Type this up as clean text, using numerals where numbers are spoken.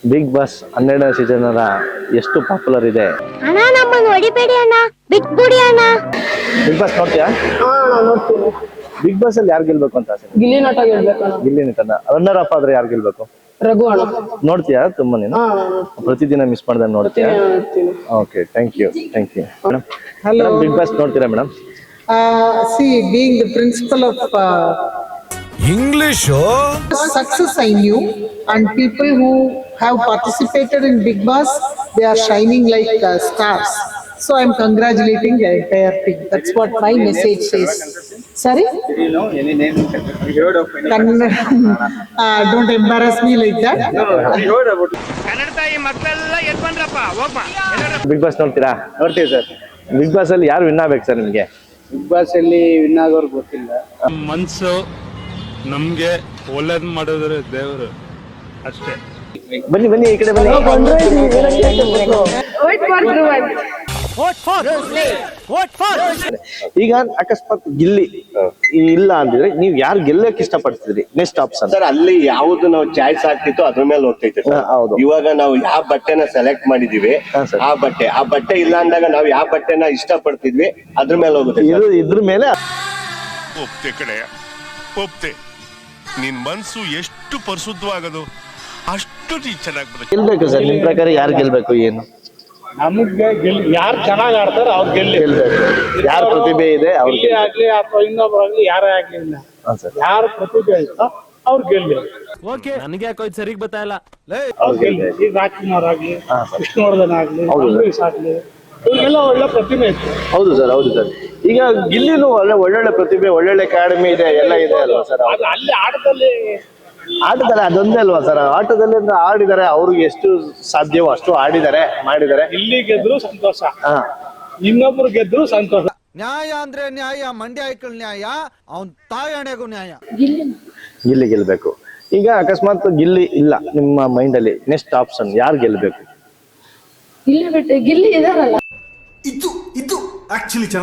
Big boss 12ನೇ season ಎಷ್ಟು popular ಇದೆ? ಅಣ್ಣ ನಮ್ಮನ್ನು ಹೊಡಿಬೇಡಿ ಅಣ್ಣ, ಬಿಟ್ಬಿಡಿ ಅಣ್ಣ. ಬಿಗ್ ಬಾಸ್ ನೋಡ್ತೀಯಾ? ನೋಡ್ತೀನಿ. ಬಿಗ್ ಬಾಸ್ ಅಲ್ಲಿ ಯಾರು ಗೆಲ್ಬೇಕು ಅಂತ ಆಸೆ? ಗಿಲ್ಲಿ ನಟ ಗೆಲ್ಬೇಕು. ಗಿಲ್ಲಿ ನಟನ. ರನ್ನರ್ ಅಪ್ ಆದ್ರೆ ಯಾರು ಗೆಲ್ಬೇಕು? ರಘು ಅಣ್ಣ. ನೋಡ್ತೀಯಾ ತುಂಬಾ ನೀನು? ಪ್ರತಿದಿನ ಮಿಸ್ ಮಾಡ್ದಂಗೆ ನೋಡ್ತೀಯಾ? Okay, thank you madam. Hello. Big boss ನೋಡ್ತೀರಾ madam? See, being the principal of English, success, I knew, and people who have participated in Big Boss, they are shining like stars. So I'm congratulating the entire team. That's what my message says. Sorry? Do you know any name? We heard of any? Don't embarrass me like that. No, we heard about it. Bigg boss ನೋಡ್ತೀರಾ? ನೋಡ್ತೀವಿ sir. Big boss ಅಲ್ಲಿ ಯಾರು win ಆಗ್ಬೇಕು sir ನಿಮ್ಗೆ? Big boss ಅಲ್ಲಿ win ಆಗೋರು ಗೊತ್ತಿಲ್ಲ. ಮನ್ಸು ನಮ್ಗೆ ಒಳ್ಳೇದ್ ಮಾಡಿದ್ರೆ ದೇವರು ಅಷ್ಟೇ. ಬನ್ನಿ ಈ ಕಡೆ ಬನ್ನಿ. ಈಗ ಅಕಸ್ಮಾತ್ ಗಿಲ್ಲಿ ಇಲ್ಲ ಅಂದಿದ್ರೆ ನೀವ್ ಯಾರು ಗೆಲ್ಲಕ್ ಇಷ್ಟಪಡ್ತಿದ್ರಿ? ನೆಕ್ಸ್ಟ್ ಆಪ್ಷನ್ ಸರ್, ಅಲ್ಲಿ ಯಾವ್ದು ನಾವು ಚಾಯ್ಸ್ ಆಗ್ತಿತ್ತು ಅದ್ರ ಮೇಲೆ ಹೋಗ್ತೈತೆ ಸರ್. ಹೌದು. ಇವಾಗ ನಾವು ಯಾವ ಬಟ್ಟೆನ ಸೆಲೆಕ್ಟ್ ಮಾಡಿದೀವಿ sir. ಆ ಬಟ್ಟೆ ಇಲ್ಲ ಅಂದಾಗ ನಾವು ಯಾವ ಬಟ್ಟೆನ ಇಷ್ಟ ಪಡ್ತಿದ್ವಿ ಅದ್ರ ಮೇಲೆ ಹೋಗುತ್ತೆ sir. ಇದ್ರ ಮೇಲೆ ಒಪ್ತೆ ಕಡೆಯ ಒಪ್ತೆ. ನಿನ್ ಮನ್ಸು ಎಷ್ಟು ಪರಿಶುದ್ಧವಾಗದು ಅಷ್ಟು ಚೆನ್ನಾಗಿ ಬರುತ್ತೆ. ಗೆಲ್ಬೇಕು ಸರ್, ನಿಮ್ ಪ್ರಕಾರ ಯಾರು ಗೆಲ್ಬೇಕು? ಏನು ನಮಗೆ ಯಾರು ಚೆನ್ನಾಗಿ ಆಡ್ತಾರ ಅವ್ರು ಗೆಲ್ಬೇಕು? ಯಾರ ಪ್ರತಿಭೆ ಇದೆ ಅವ್ರಿಗೆ ಆಗ್ಲಿ ಅಥವಾ ಇನ್ನೊಬ್ಬರಾಗ್ಲಿ ಯಾರೇ ಆಗ್ಲಿಲ್ಲ, ಯಾರ ಪ್ರತಿಭೆ ಐತೋ ಅವ್ರು ಗೆಲ್ಲಿ. ಓಕೆ, ನನಗೆ ಯಾಕೋ ಇದು ಸರಿಗ್ ಬರ್ತಾ ಇಲ್ಲ. ಈಗ ರಾಜ್ಕುಮಾರ್ ಆಗ್ಲಿ, ವಿಷ್ಣುವರ್ಧನ್ ಆಗ್ಲಿ, ಅಂಬರೀಷ್ ಆಗ್ಲಿ, ಇವ್ರಿಗೆಲ್ಲ ಒಳ್ಳೆ ಪ್ರತಿಭೆ ಇತ್ತು. ಹೌದು ಸರ್. ಈಗ ಗಿಲ್ಲಿನೂ ಒಳ್ಳೊಳ್ಳೆ ಪ್ರತಿಭೆ, ಒಳ್ಳೊಳ್ಳೆ ಅಕಾಡೆಮಿ ಇದೆ, ಎಲ್ಲ ಇದೆ ಅಲ್ವಾ ಸರ್? ಅಲ್ಲಿ ಆಟದಲ್ಲಿ ಅದೊಂದೇ ಅಲ್ವಾ ಸರ್? ಆಟದಲ್ಲಿ ಅಂದ್ರೆ ಆಡಿದ್ದಾರೆ, ಅವ್ರಿಗೆ ಎಷ್ಟು ಸಾಧ್ಯವೋ ಅಷ್ಟು ಆಡಿದ್ದಾರೆ, ಮಾಡಿದ್ದಾರೆ. ಇಲ್ಲಿ ಗೆದ್ರು ಸಂತೋಷ, ಇನ್ನೊಬ್ರು ಗೆದ್ರು ಸಂತೋಷ. ನ್ಯಾಯ ಅಂದ್ರೆ ನ್ಯಾಯ, ಮಂಡ್ಯ ಐಕಲ್ ನ್ಯಾಯ, ಅವನ್ ತಾಯಣೆಗೂ ನ್ಯಾಯ. ಗಿಲ್ಲಿ ಗೆಲ್ಬೇಕು. ಈಗ ಅಕಸ್ಮಾತ್ ಗಿಲ್ಲಿ ಇಲ್ಲ ನಿಮ್ಮ ಮೈಂಡ್ ಅಲ್ಲಿ, ನೆಕ್ಸ್ಟ್ ಆಪ್ಷನ್ ಯಾರು ಗೆಲ್ಬೇಕು? ಗಿಲ್ಲಿ ಇದಾರಲ್ಲ, ಇದು ಆಕ್ಚುಲಿ ಚೆನ್ನಾಗಿ